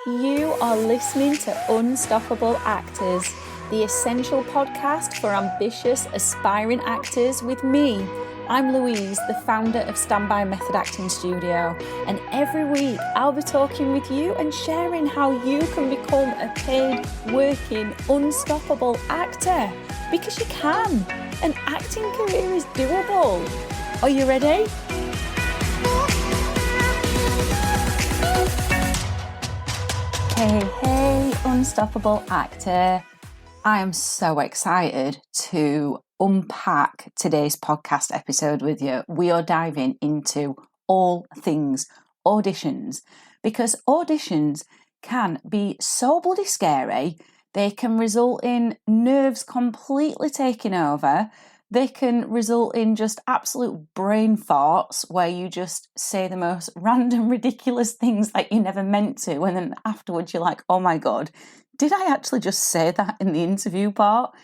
You are listening to Unstoppable Actors, the essential podcast for ambitious, aspiring actors with me. I'm Louise, the founder of Standby Method Acting Studio, and every week I'll be talking with you and sharing how you can become a paid, working, unstoppable actor. Because you can. An acting career is doable. Are you ready? Hey, unstoppable actor. I am so excited to unpack today's podcast episode with you. We are diving into all things auditions, because auditions can be so bloody scary. They can result in nerves completely taking over. They can result in just absolute brain farts where you just say the most random, ridiculous things that you never meant to. And then afterwards you're like, oh my God, did I actually just say that in the interview part?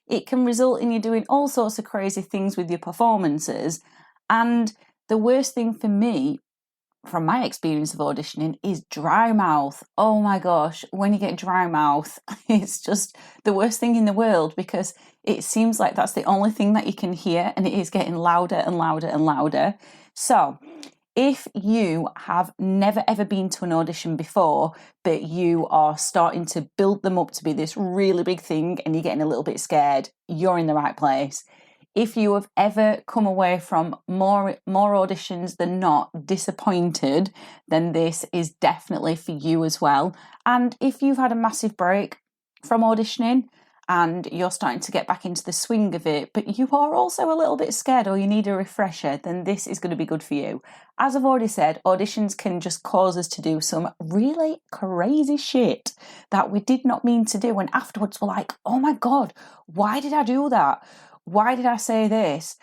It can result in you doing all sorts of crazy things with your performances. And the worst thing for me, from my experience of auditioning, is dry mouth. Oh my gosh, when you get dry mouth, it's just the worst thing in the world, because it seems like that's the only thing that you can hear, and it is getting louder and louder and louder. So if you have never ever been to an audition before, but you are starting to build them up to be this really big thing and you're getting a little bit scared, you're in the right place. If you have ever come away from more auditions than not disappointed, then this is definitely for you as well. And if you've had a massive break from auditioning and you're starting to get back into the swing of it, but you are also a little bit scared or you need a refresher, then this is going to be good for you. As I've already said, auditions can just cause us to do some really crazy shit that we did not mean to do. And afterwards we're like, oh my God, why did I do that? Why did I say this?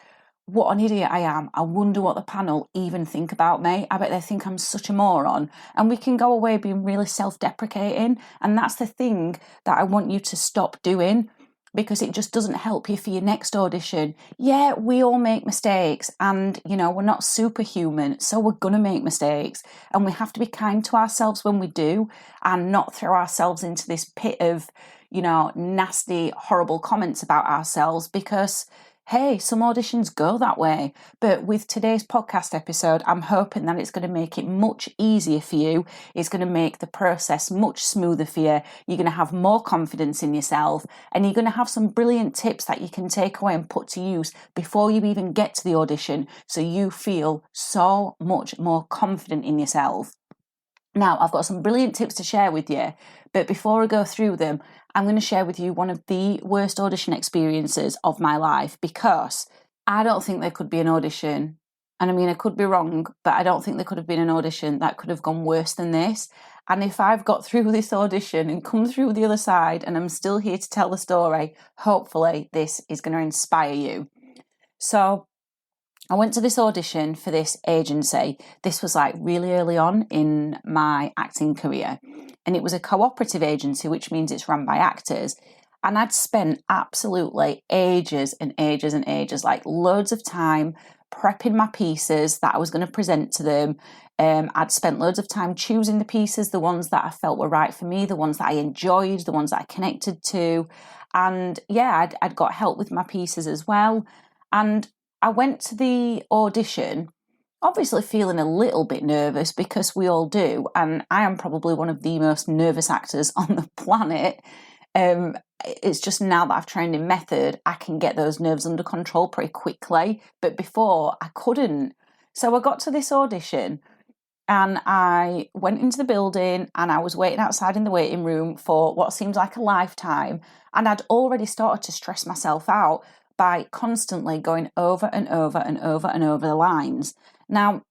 What an idiot I am. I wonder what the panel even think about me. I bet they think I'm such a moron. And we can go away being really self-deprecating. And that's the thing that I want you to stop doing, because it just doesn't help you for your next audition. Yeah, we all make mistakes, and we're not superhuman, so we're gonna make mistakes, and we have to be kind to ourselves when we do, and not throw ourselves into this pit of nasty, horrible comments about ourselves, because hey, some auditions go that way. But with today's podcast episode, I'm hoping that it's going to make it much easier for you. It's going to make the process much smoother for you. You're going to have more confidence in yourself, and you're going to have some brilliant tips that you can take away and put to use before you even get to the audition, so you feel so much more confident in yourself. Now, I've got some brilliant tips to share with you, but before I go through them, I'm going to share with you one of the worst audition experiences of my life, because I don't think there could be an audition, and I mean, I could be wrong, but I don't think there could have been an audition that could have gone worse than this. And if I've got through this audition and come through the other side and I'm still here to tell the story, hopefully this is going to inspire you. So I went to this audition for this agency. This was like really early on in my acting career. And it was a cooperative agency, which means it's run by actors. And I'd spent absolutely ages and ages and ages, like loads of time prepping my pieces that I was going to present to them. I'd spent loads of time choosing the pieces, the ones that I felt were right for me, the ones that I enjoyed, the ones that I connected to. And yeah, I'd got help with my pieces as well. And I went to the audition obviously feeling a little bit nervous, because we all do, and I am probably one of the most nervous actors on the planet. It's just now that I've trained in method, I can get those nerves under control pretty quickly, but before I couldn't. So I got to this audition and I went into the building and I was waiting outside in the waiting room for what seems like a lifetime, and I'd already started to stress myself out by constantly going over and over and over and over the lines. Now,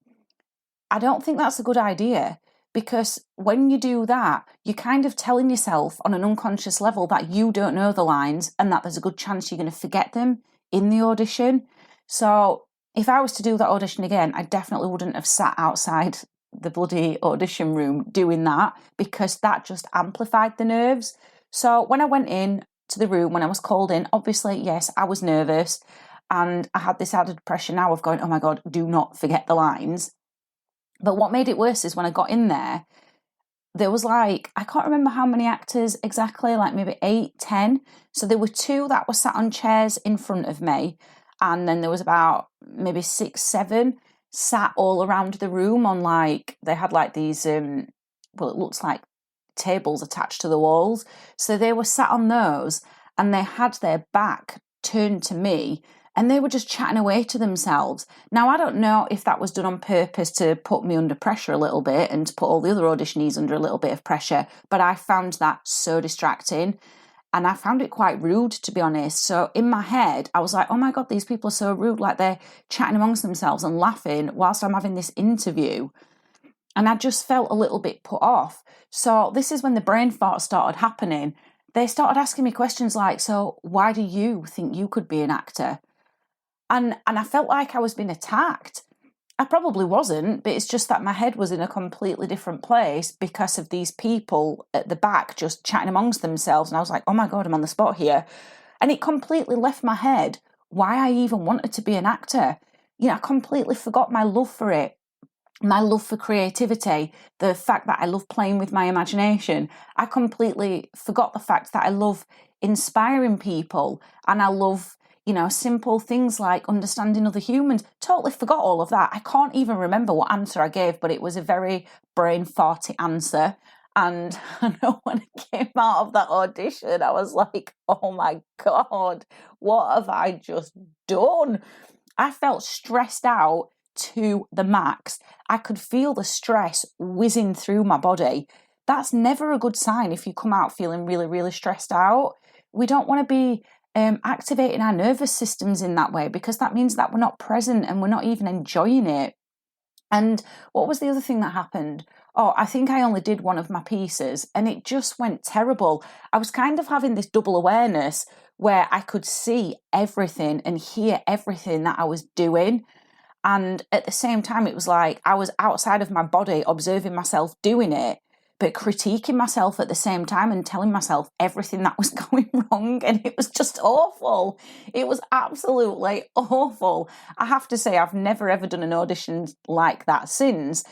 I don't think that's a good idea, because when you do that, you're kind of telling yourself on an unconscious level that you don't know the lines and that there's a good chance you're going to forget them in the audition. So if I was to do that audition again, I definitely wouldn't have sat outside the bloody audition room doing that, because that just amplified the nerves. So when I went in to the room, when I was called in, obviously, yes, I was nervous, and I had this added pressure now of going, oh my God, do not forget the lines. But what made it worse is when I got in there, there was like, I can't remember how many actors exactly, like maybe 8, 10. So there were 2 that were sat on chairs in front of me. And then there was about maybe 6, 7 sat all around the room on like, they had like these, well, it looks like tables attached to the walls. So they were sat on those and they had their back turned to me and they were just chatting away to themselves. Now, I don't know if that was done on purpose to put me under pressure a little bit and to put all the other auditionees under a little bit of pressure, but I found that so distracting. And I found it quite rude, to be honest. So in my head, I was like, oh my God, these people are so rude. Like they're chatting amongst themselves and laughing whilst I'm having this interview. And I just felt a little bit put off. So this is when the brain fart started happening. They started asking me questions like, so why do you think you could be an actor? And I felt like I was being attacked. I probably wasn't, but it's just that my head was in a completely different place because of these people at the back just chatting amongst themselves. And I was like, oh my God, I'm on the spot here. And it completely left my head why I even wanted to be an actor. You know, I completely forgot my love for it, my love for creativity, the fact that I love playing with my imagination. I completely forgot the fact that I love inspiring people and I love, you know, simple things like understanding other humans. Totally forgot all of that. I can't even remember what answer I gave, but it was a very brain farty answer. And I know when I came out of that audition, I was like, oh my God, what have I just done? I felt stressed out to the max. I could feel the stress whizzing through my body. That's never a good sign if you come out feeling really, really stressed out. We don't want to be activating our nervous systems in that way because that means that we're not present and we're not even enjoying it. And what was the other thing that happened? Oh, I think I only did one of my pieces and it just went terrible. I was kind of having this double awareness where I could see everything and hear everything that I was doing. And at the same time, it was like I was outside of my body observing myself doing it, but critiquing myself at the same time and telling myself everything that was going wrong. And it was just awful. It was absolutely awful. I have to say, I've never ever done an audition like that since.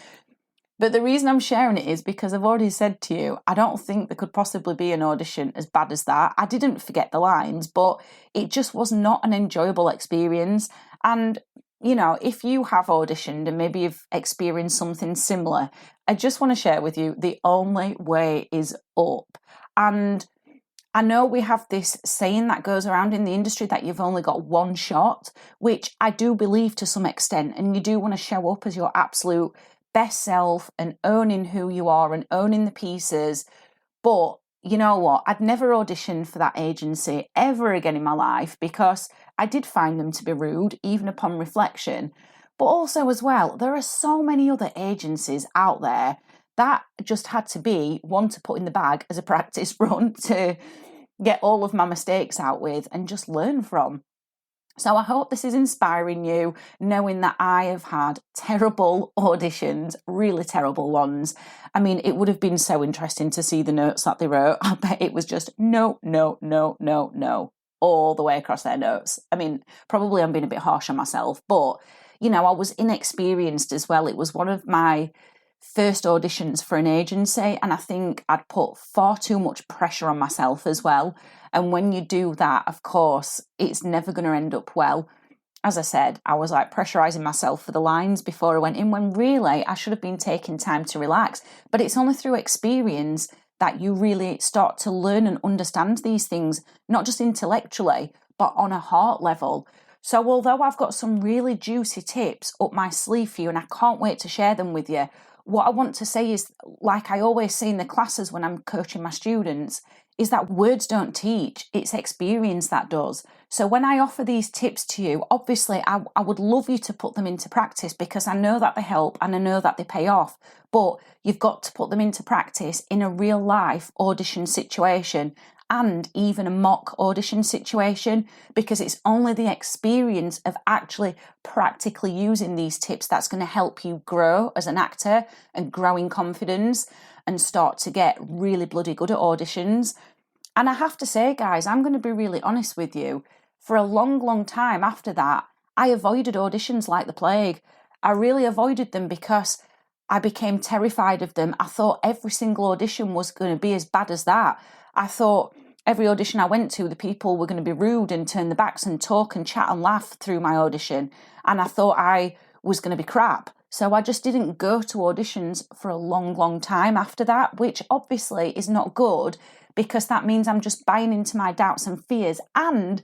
But the reason I'm sharing it is because I've already said to you, I don't think there could possibly be an audition as bad as that. I didn't forget the lines, but it just was not an enjoyable experience. And you know, if you have auditioned and maybe you've experienced something similar, I just want to share with you the only way is up. And I know we have this saying that goes around in the industry that you've only got one shot, which I do believe to some extent. And you do want to show up as your absolute best self and owning who you are and owning the pieces. But you know what? I'd never auditioned for that agency ever again in my life because I did find them to be rude, even upon reflection. But also as well, there are so many other agencies out there that just had to be one to put in the bag as a practice run to get all of my mistakes out with and just learn from. So I hope this is inspiring you, knowing that I have had terrible auditions, really terrible ones. I mean, it would have been so interesting to see the notes that they wrote. I bet it was just no, no, no, no, no, all the way across their notes. I mean, probably I'm being a bit harsh on myself, but, you know, I was inexperienced as well. It was one of my first auditions for an agency, and I think I'd put far too much pressure on myself as well. And when you do that, of course, it's never going to end up well. As I said, I was like pressurizing myself for the lines before I went in, when really I should have been taking time to relax. But it's only through experience that you really start to learn and understand these things, not just intellectually, but on a heart level. So although I've got some really juicy tips up my sleeve for you, and I can't wait to share them with you, what I want to say is, like I always say in the classes when I'm coaching my students, is that words don't teach, it's experience that does. So when I offer these tips to you, obviously I would love you to put them into practice because I know that they help and I know that they pay off, but you've got to put them into practice in a real life audition situation and even a mock audition situation, because it's only the experience of actually practically using these tips that's going to help you grow as an actor and grow in confidence and start to get really bloody good at auditions. And I have to say, guys, I'm going to be really honest with you. For a long, long time after that, I avoided auditions like the plague. I really avoided them because I became terrified of them. I thought every single audition was going to be as bad as that. I thought every audition I went to, the people were going to be rude and turn their backs and talk and chat and laugh through my audition. And I thought I was going to be crap. So I just didn't go to auditions for a long, long time after that, which obviously is not good, because that means I'm just buying into my doubts and fears. And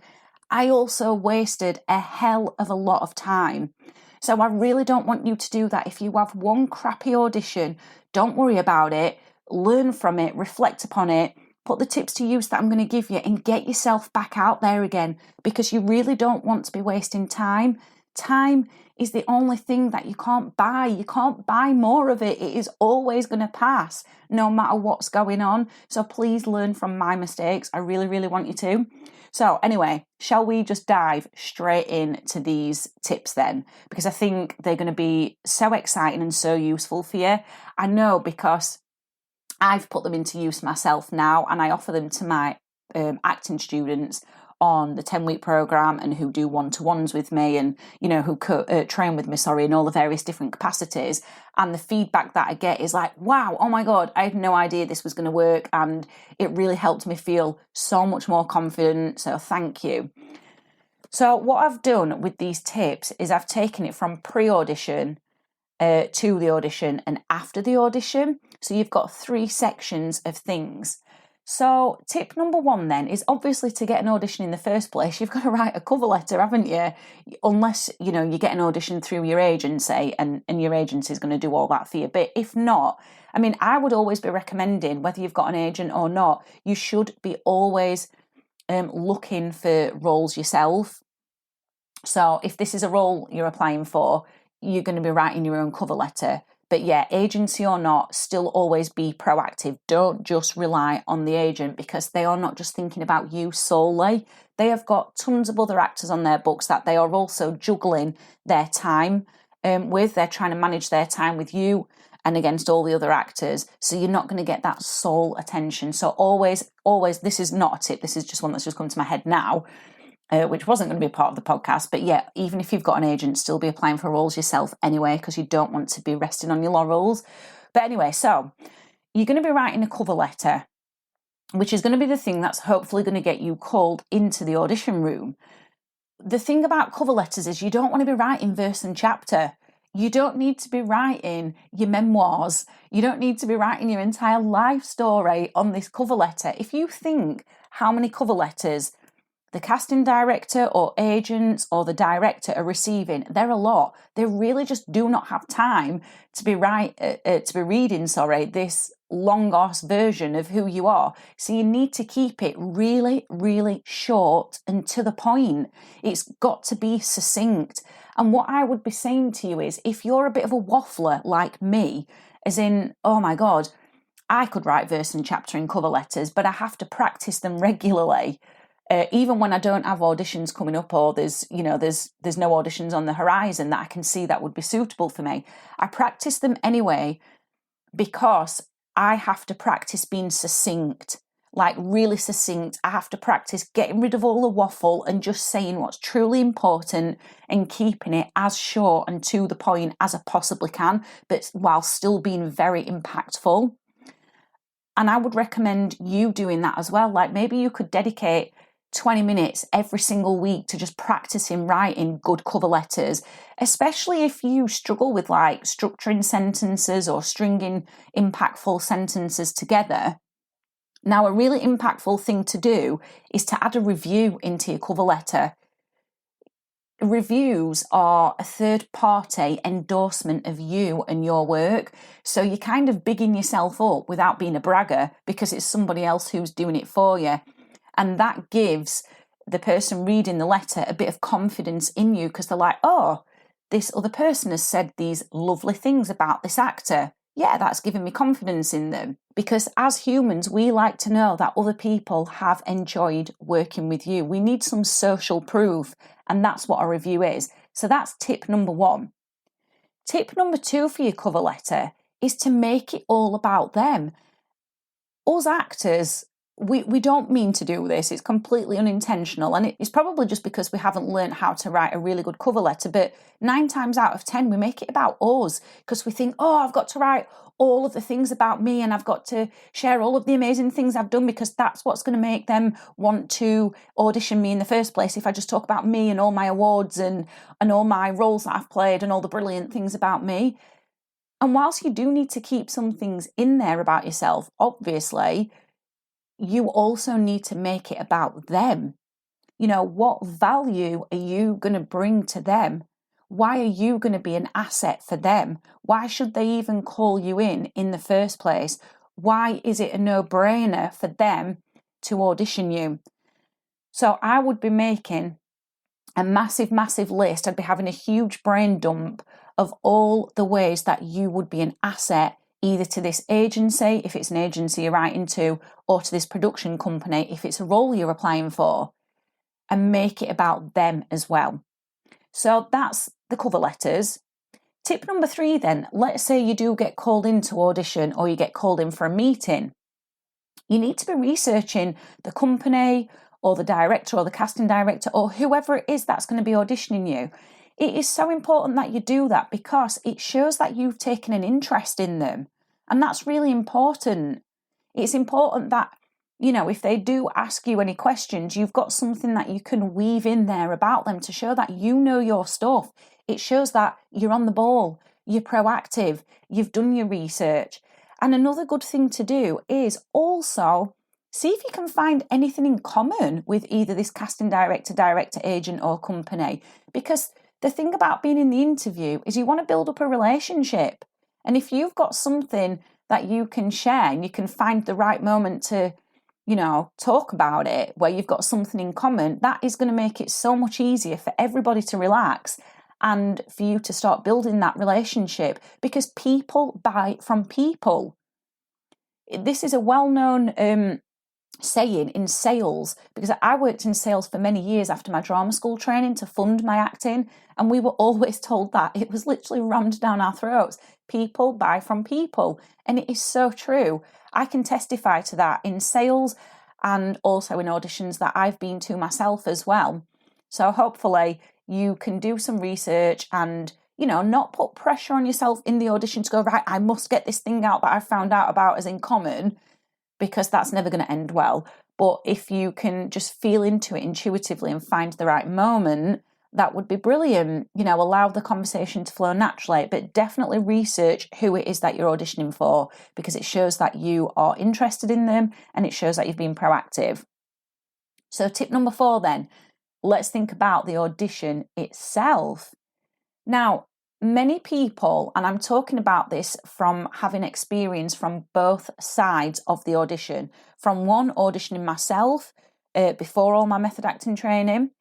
I also wasted a hell of a lot of time. So I really don't want you to do that. If you have one crappy audition, don't worry about it. Learn from it, reflect upon it, put the tips to use that I'm going to give you, and get yourself back out there again, because you really don't want to be wasting time. Time is the only thing that you can't buy. You can't buy more of it. It is always going to pass, no matter what's going on. So please learn from my mistakes. I really, really want you to. So anyway, shall we just dive straight into these tips then? Because I think they're going to be so exciting and so useful for you. I know, because I've put them into use myself now, and I offer them to my acting students on the 10-week program, and who do one-to-ones with me, and who train with me, in all the various different capacities. And the feedback that I get is like, wow, oh my God, I had no idea this was going to work, and it really helped me feel so much more confident. So thank you. So what I've done with these tips is I've taken it from pre-audition to the audition and after the audition. So you've got 3 sections of things. So tip number 1 then is, obviously, to get an audition in the first place, you've got to write a cover letter, haven't you? Unless, you get an audition through your agency, and your agency is going to do all that for you. But if not, I would always be recommending, whether you've got an agent or not, you should be always looking for roles yourself. So if this is a role you're applying for, you're going to be writing your own cover letter. But yeah, agency or not, still always be proactive. Don't just rely on the agent, because they are not just thinking about you solely. They have got tons of other actors on their books that they are also juggling their time with. They're trying to manage their time with you and against all the other actors. So you're not going to get that sole attention. So always, this is not a tip. This is just one that's just come to my head now, which wasn't going to be a part of the podcast. But yeah, even if you've got an agent, still be applying for roles yourself anyway, because you don't want to be resting on your laurels. But anyway, so you're going to be writing a cover letter, which is going to be the thing that's hopefully going to get you called into the audition room. The thing about cover letters is you don't want to be writing verse and chapter. You don't need to be writing your memoirs. You don't need to be writing your entire life story on this cover letter. If you think how many cover letters the casting director or agents or the director are receiving, they're a lot. They really just do not have time to be reading this long-ass version of who you are. So you need to keep it really, really short and to the point. It's got to be succinct. And what I would be saying to you is, if you're a bit of a waffler like me, as in, oh my God, I could write verse and chapter in cover letters, but I have to practice them regularly. Even when I don't have auditions coming up, or there's no auditions on the horizon that I can see that would be suitable for me, I practice them anyway, because I have to practice being succinct, like really succinct. I have to practice getting rid of all the waffle and just saying what's truly important and keeping it as short and to the point as I possibly can, but while still being very impactful. And I would recommend you doing that as well. Like, maybe you could dedicate 20 minutes every single week to just practicing writing good cover letters, especially if you struggle with like structuring sentences or stringing impactful sentences together. Now, a really impactful thing to do is to add a review into your cover letter. Reviews are a third-party endorsement of you and your work. So you're kind of bigging yourself up without being a bragger, because it's somebody else who's doing it for you. And that gives the person reading the letter a bit of confidence in you, because they're like, oh, this other person has said these lovely things about this actor. Yeah, that's given me confidence in them. Because as humans, we like to know that other people have enjoyed working with you. We need some social proof, and that's what a review is. So that's tip number 1. Tip number 2 for your cover letter is to make it all about them. Us actors, we don't mean to do this. It's completely unintentional, and it's probably just because we haven't learned how to write a really good cover letter. But 9 times out of 10, we make it about us because we think, oh, I've got to write all of the things about me, and I've got to share all of the amazing things I've done, because that's what's going to make them want to audition me in the first place. If I just talk about me and all my awards and all my roles that I've played and all the brilliant things about me. And whilst you do need to keep some things in there about yourself, obviously, you also need to make it about them. What value are you going to bring to them? Why are you going to be an asset for them? Why should they even call you in the first place? Why is it a no-brainer for them to audition you? So I would be making a massive, massive list. I'd be having a huge brain dump of all the ways that you would be an asset, either to this agency, if it's an agency you're writing to, or to this production company, if it's a role you're applying for, and make it about them as well. So that's the cover letters. Tip number 3 then, let's say you do get called in to audition, or you get called in for a meeting. You need to be researching the company or the director or the casting director or whoever it is that's going to be auditioning you. It is so important that you do that, because it shows that you've taken an interest in them. And that's really important. It's important that, if they do ask you any questions, you've got something that you can weave in there about them to show that you know your stuff. It shows that you're on the ball, you're proactive, you've done your research. And another good thing to do is also see if you can find anything in common with either this casting director, agent, or company. Because the thing about being in the interview is you want to build up a relationship. And if you've got something that you can share and you can find the right moment to, talk about it, where you've got something in common, that is going to make it so much easier for everybody to relax and for you to start building that relationship, because people buy from people. This is a well-known saying in sales, because I worked in sales for many years after my drama school training to fund my acting, and we were always told that. It was literally rammed down our throats. People buy from people, and it is so true. I can testify to that in sales and also in auditions that I've been to myself as well. So hopefully you can do some research and not put pressure on yourself in the audition to go, right, I must get this thing out that I found out about as in common, because that's never going to end well. But if you can just feel into it intuitively and find the right moment, that would be brilliant. Allow the conversation to flow naturally, but definitely research who it is that you're auditioning for, because it shows that you are interested in them and it shows that you've been proactive. So tip number 4 then, let's think about the audition itself. Now, many people, and I'm talking about this from having experience from both sides of the audition, from one, auditioning myself before all my method acting training,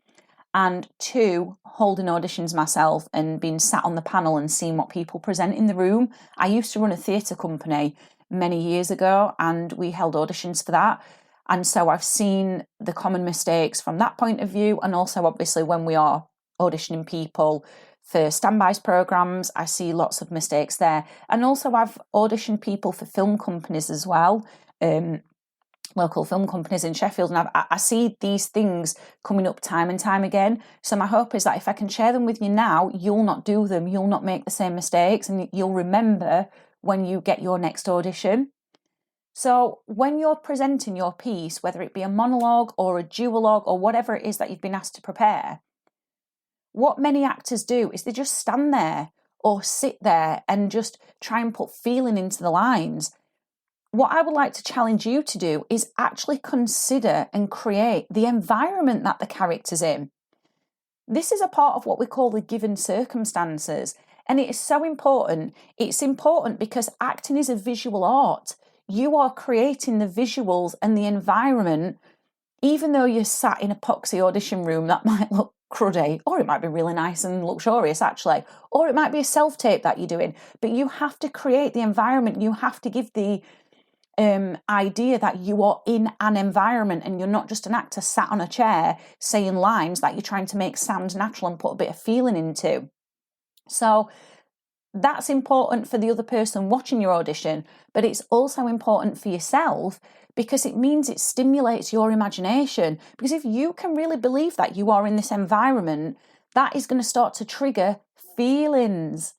and 2, holding auditions myself and being sat on the panel and seeing what people present in the room. I used to run a theatre company many years ago, and we held auditions for that. And so I've seen the common mistakes from that point of view, and also obviously when we are auditioning people for standbys programs, I see lots of mistakes there. And also I've auditioned people for film companies as well, local film companies in Sheffield, and I see these things coming up time and time again. So my hope is that if I can share them with you now, you'll not do them, you'll not make the same mistakes, and you'll remember when you get your next audition. So when you're presenting your piece, whether it be a monologue or a duologue or whatever it is that you've been asked to prepare, what many actors do is they just stand there or sit there and just try and put feeling into the lines. What I would like to challenge you to do is actually consider and create the environment that the character's in. This is a part of what we call the given circumstances, and it is so important. It's important because acting is a visual art. You are creating the visuals and the environment, even though you're sat in a poxy audition room that might look cruddy, or it might be really nice and luxurious actually, or it might be a self-tape that you're doing, but you have to create the environment. You have to give the idea that you are in an environment and you're not just an actor sat on a chair saying lines that you're trying to make sound natural and put a bit of feeling into. So that's important for the other person watching your audition, but it's also important for yourself because it means it stimulates your imagination. Because if you can really believe that you are in this environment, that is going to start to trigger feelings.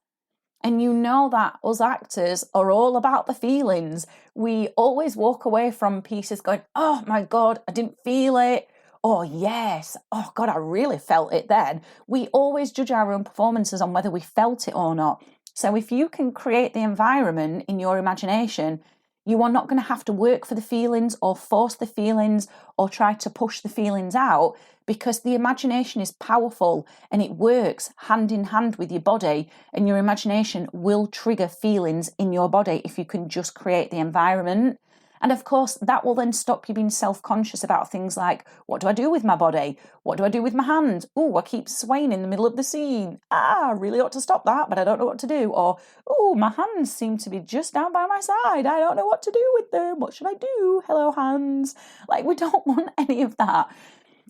And you know that us actors are all about the feelings. We always walk away from pieces going, oh my God, I didn't feel it. Oh yes, oh God, I really felt it then. We always judge our own performances on whether we felt it or not. So if you can create the environment in your imagination, you are not going to have to work for the feelings or force the feelings or try to push the feelings out, because the imagination is powerful and it works hand in hand with your body, and your imagination will trigger feelings in your body if you can just create the environment. And of course, that will then stop you being self-conscious about things like, what do I do with my body? What do I do with my hand? Oh, I keep swaying in the middle of the scene. I really ought to stop that, but I don't know what to do. Or, oh, my hands seem to be just down by my side. I don't know what to do with them. What should I do? Hello, hands. Like, we don't want any of that.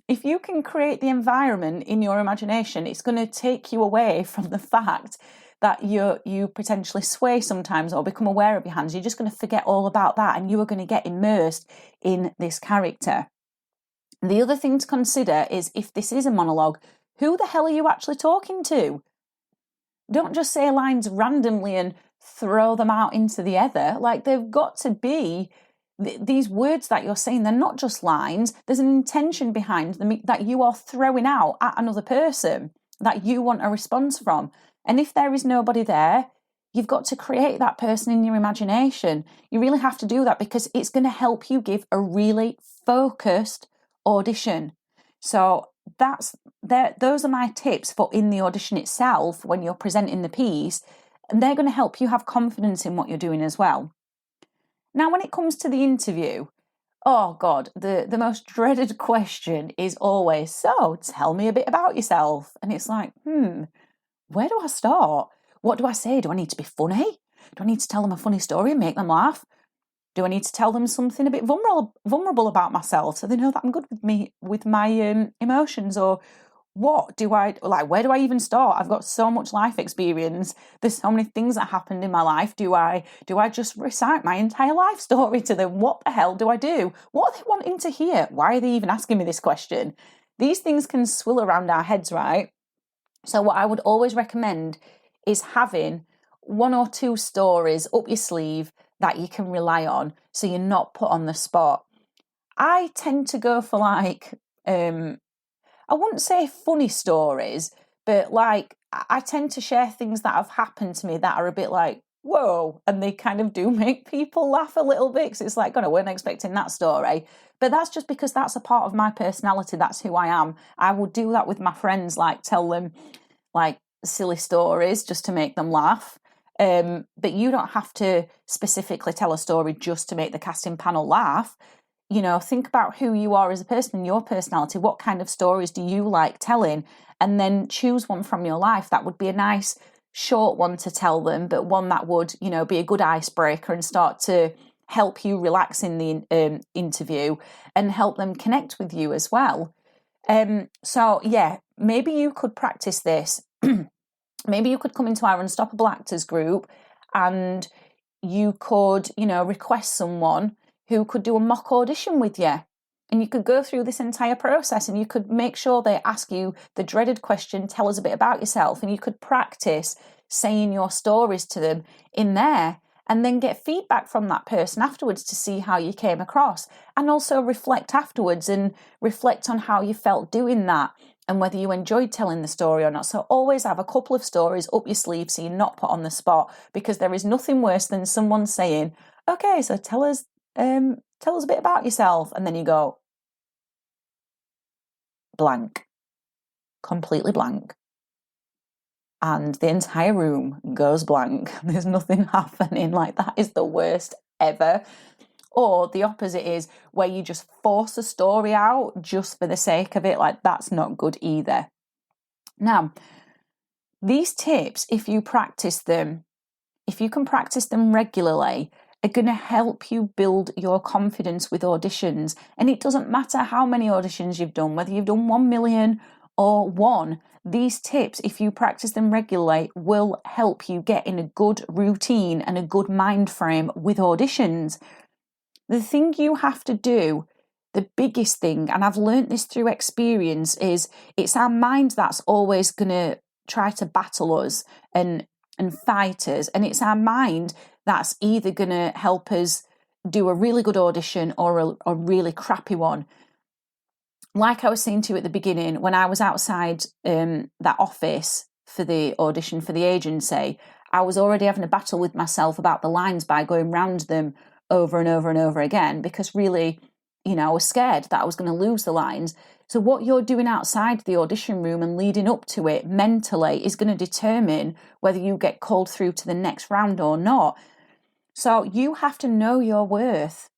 If you can create the environment in your imagination, it's going to take you away from the fact that you potentially sway sometimes or become aware of your hands. You're just going to forget all about that, and you are going to get immersed in this character. The other thing to consider is, if this is a monologue, who the hell are you actually talking to? Don't just say lines randomly and throw them out into the ether. Like, they've got to be, these words that you're saying, they're not just lines. There's an intention behind them that you are throwing out at another person that you want a response from. And if there is nobody there, you've got to create that person in your imagination. You really have to do that, because it's going to help you give a really focused audition. So those are my tips for in the audition itself when you're presenting the piece, and they're going to help you have confidence in what you're doing as well. Now, when it comes to the interview, oh God, the most dreaded question is always, so tell me a bit about yourself. And it's like, where do I start? What do I say? Do I need to be funny? Do I need to tell them a funny story and make them laugh? Do I need to tell them something a bit vulnerable about myself so they know that I'm good with my emotions? Or what do I like? Where do I even start? I've got so much life experience. There's so many things that happened in my life. Do I just recite my entire life story to them? What the hell do I do? What are they wanting to hear? Why are they even asking me this question? These things can swill around our heads, right? So what I would always recommend is having 1 or 2 stories up your sleeve that you can rely on, so you're not put on the spot. I tend to go for like, I wouldn't say funny stories, but like, I tend to share things that have happened to me that are a bit like, whoa, and they kind of do make people laugh a little bit, because it's like, God, I weren't expecting that story. But that's just because that's a part of my personality. That's who I am. I would do that with my friends, like tell them like silly stories just to make them laugh. But you don't have to specifically tell a story just to make the casting panel laugh. You know, think about who you are as a person and your personality. What kind of stories do you like telling? And then choose one from your life that would be a nice short one to tell them, but one that would, you know, be a good icebreaker and start to help you relax in the interview and help them connect with you as well. So yeah, maybe you could practice this. Maybe you could come into our Unstoppable Actors group and you could, you know, request someone who could do a mock audition with you. And you could go through this entire process, and you could make sure they ask you the dreaded question, tell us a bit about yourself. And you could practice saying your stories to them in there, and then get feedback from that person afterwards to see how you came across. And also reflect afterwards and reflect on how you felt doing that and whether you enjoyed telling the story or not. So always have a couple of stories up your sleeve so you're not put on the spot, because there is nothing worse than someone saying, okay, so tell us a bit about yourself. And then you go blank, completely blank. And the entire room goes blank. There's nothing happening. Like, that is the worst ever. Or the opposite is where you just force a story out just for the sake of it. Like, that's not good either. Now, these tips, if you practice them, if you can practice them regularly, are going to help you build your confidence with auditions. And it doesn't matter how many auditions you've done, whether you've done 1 million or one. These tips, if you practice them regularly, will help you get in a good routine and a good mind frame with auditions. The thing you have to do, the biggest thing, and I've learned this through experience, is it's our mind that's always going to try to battle us and fight us. And it's our mind that's either going to help us do a really good audition or a really crappy one. Like I was saying to you at the beginning, when I was outside that office for the audition for the agency, I was already having a battle with myself about the lines by going round them over and over and over again, because really, I was scared that I was going to lose the lines. So what you're doing outside the audition room and leading up to it mentally is going to determine whether you get called through to the next round or not. So you have to know your worth.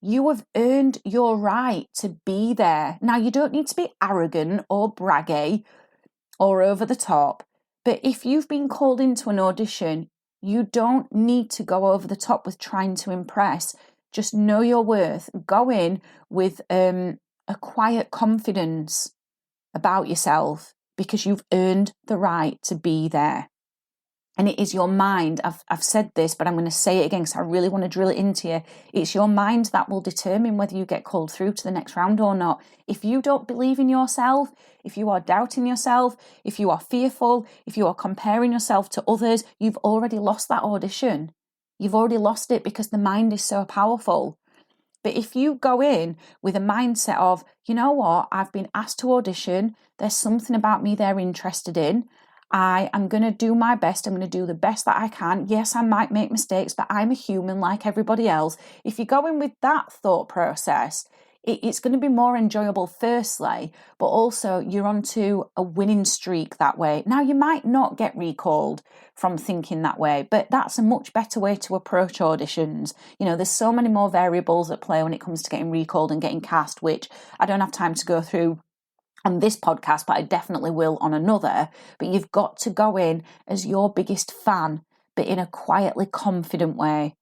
You have earned your right to be there. Now, you don't need to be arrogant or braggy or over the top, but if you've been called into an audition, you don't need to go over the top with trying to impress. Just know your worth. Go in with a quiet confidence about yourself, because you've earned the right to be there. And it is your mind. I've said this, but I'm going to say it again because I really want to drill it into you. It's your mind that will determine whether you get called through to the next round or not. If you don't believe in yourself, if you are doubting yourself, if you are fearful, if you are comparing yourself to others, you've already lost that audition. You've already lost it, because the mind is so powerful. But if you go in with a mindset of, you know what, I've been asked to audition, there's something about me they're interested in, I am going to do my best. I'm going to do the best that I can. Yes, I might make mistakes, but I'm a human like everybody else. If you go in with that thought process, it's going to be more enjoyable firstly, but also you're onto a winning streak that way. Now, you might not get recalled from thinking that way, but that's a much better way to approach auditions. There's so many more variables at play when it comes to getting recalled and getting cast, which I don't have time to go through on this podcast, but I definitely will on another. But you've got to go in as your biggest fan, but in a quietly confident way.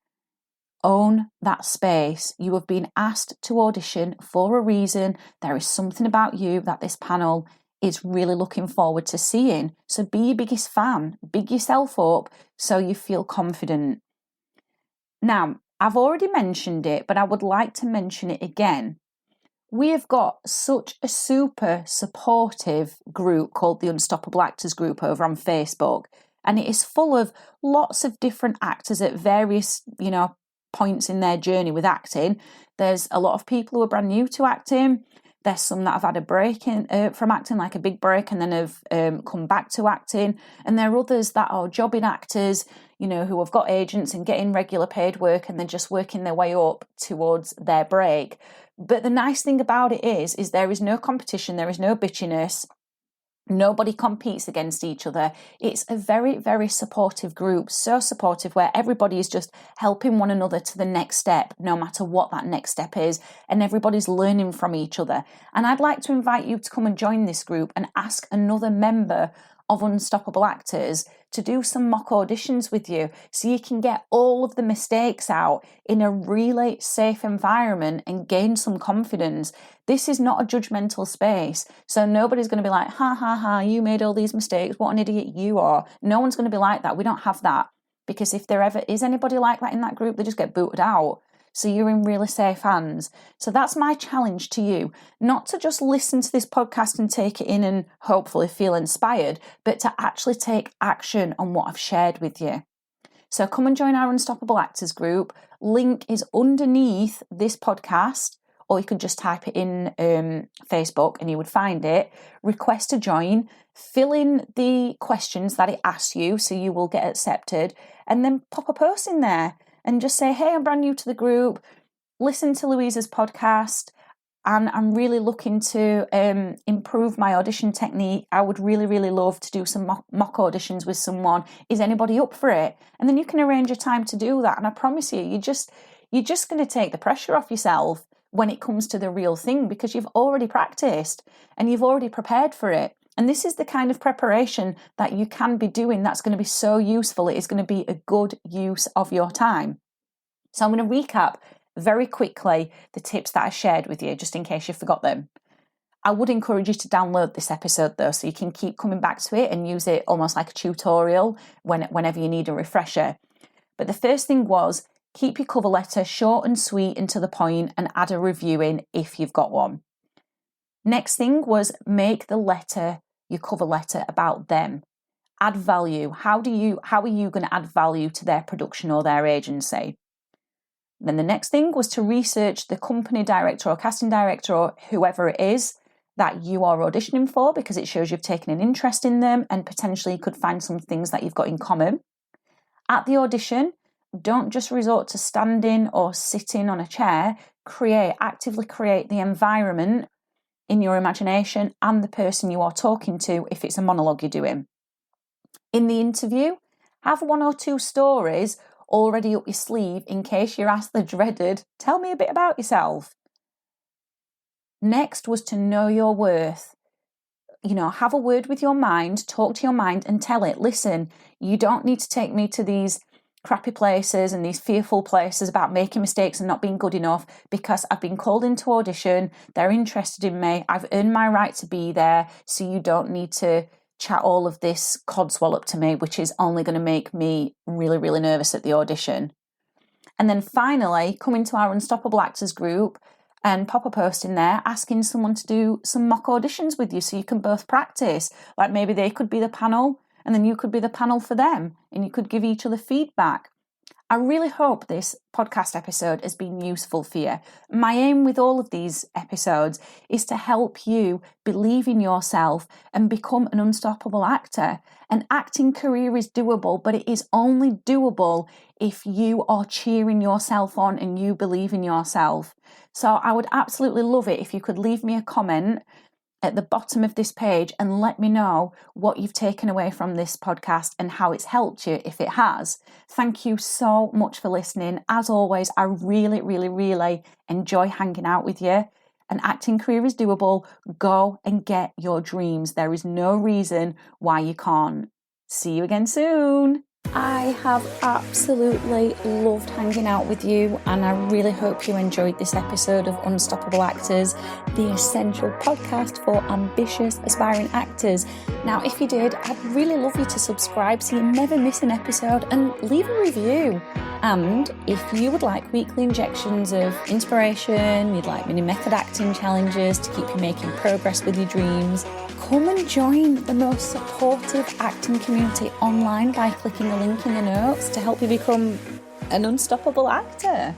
Own that space. You have been asked to audition for a reason. There is something about you that this panel is really looking forward to seeing. So be your biggest fan. Big yourself up so you feel confident. Now, I've already mentioned it, but I would like to mention it again. We have got such a super supportive group called the Unstoppable Actors Group over on Facebook, and it is full of lots of different actors at various, points in their journey with acting. There's a lot of people who are brand new to acting. There's some that have had a break from acting, like a big break, and then have come back to acting. And there are others that are jobbing actors, who have got agents and getting regular paid work, and they're just working their way up towards their break. But the nice thing about it is there is no competition, there is no bitchiness. Nobody competes against each other. It's a very, very supportive group, so supportive, where everybody is just helping one another to the next step, no matter what that next step is, and everybody's learning from each other. And I'd like to invite you to come and join this group and ask another member of Unstoppable Actors to do some mock auditions with you, so you can get all of the mistakes out in a really safe environment and gain some confidence. This is not a judgmental space, so nobody's going to be like, ha ha ha, you made all these mistakes, what an idiot you are. No one's going to be like that. We don't have that, because if there ever is anybody like that in that group, they just get booted out. So you're in really safe hands. So that's my challenge to you, not to just listen to this podcast and take it in and hopefully feel inspired, but to actually take action on what I've shared with you. So come and join our Unstoppable Actors group. Link is underneath this podcast, or you could just type it in Facebook and you would find it. Request to join, fill in the questions that it asks you, so you will get accepted, and then pop a post in there and just say, hey, I'm brand new to the group, listen to Louisa's podcast, and I'm really looking to improve my audition technique. I would really, really love to do some mock auditions with someone. Is anybody up for it? And then you can arrange a time to do that. And I promise you, you're just going to take the pressure off yourself when it comes to the real thing, because you've already practiced and you've already prepared for it. And this is the kind of preparation that you can be doing that's going to be so useful. It is going to be a good use of your time. So I'm going to recap very quickly the tips that I shared with you, just in case you forgot them. I would encourage you to download this episode though, so you can keep coming back to it and use it almost like a tutorial whenever you need a refresher. But the first thing was, keep your cover letter short and sweet and to the point, and add a review in if you've got one. Next thing was, make your cover letter about them. Add value. How are you going to add value to their production or their agency? Then the next thing was to research the company director or casting director or whoever it is that you are auditioning for, because it shows you've taken an interest in them and potentially you could find some things that you've got in common. At the audition, don't just resort to standing or sitting on a chair. Actively create the environment in your imagination and the person you are talking to if it's a monologue you're doing. In the interview, have 1 or 2 stories already up your sleeve in case you're asked the dreaded, tell me a bit about yourself. Next was to know your worth. Have a word with your mind, talk to your mind and tell it, listen, you don't need to take me to these crappy places and these fearful places about making mistakes and not being good enough, because I've been called into audition, they're interested in me, I've earned my right to be there, so you don't need to chat all of this codswallop up to me, which is only going to make me really, really nervous at the audition. And then finally, come into our Unstoppable Actors group and pop a post in there asking someone to do some mock auditions with you so you can both practice. Like maybe they could be the panel and then you could be the panel for them and you could give each other feedback. I really hope this podcast episode has been useful for you. My aim with all of these episodes is to help you believe in yourself and become an unstoppable actor. An acting career is doable, but it is only doable if you are cheering yourself on and you believe in yourself. So I would absolutely love it if you could leave me a comment at the bottom of this page and let me know what you've taken away from this podcast and how it's helped you if it has. Thank you so much for listening. As always, I really, really, really enjoy hanging out with you. An acting career is doable. Go and get your dreams. There is no reason why you can't. See you again soon. I have absolutely loved hanging out with you, and I really hope you enjoyed this episode of Unstoppable Actors, the essential podcast for ambitious, aspiring actors. Now, if you did, I'd really love you to subscribe so you never miss an episode, and leave a review. And if you would like weekly injections of inspiration, you'd like mini method acting challenges to keep you making progress with your dreams, come and join the most supportive acting community online by clicking the link in the notes to help you become an unstoppable actor.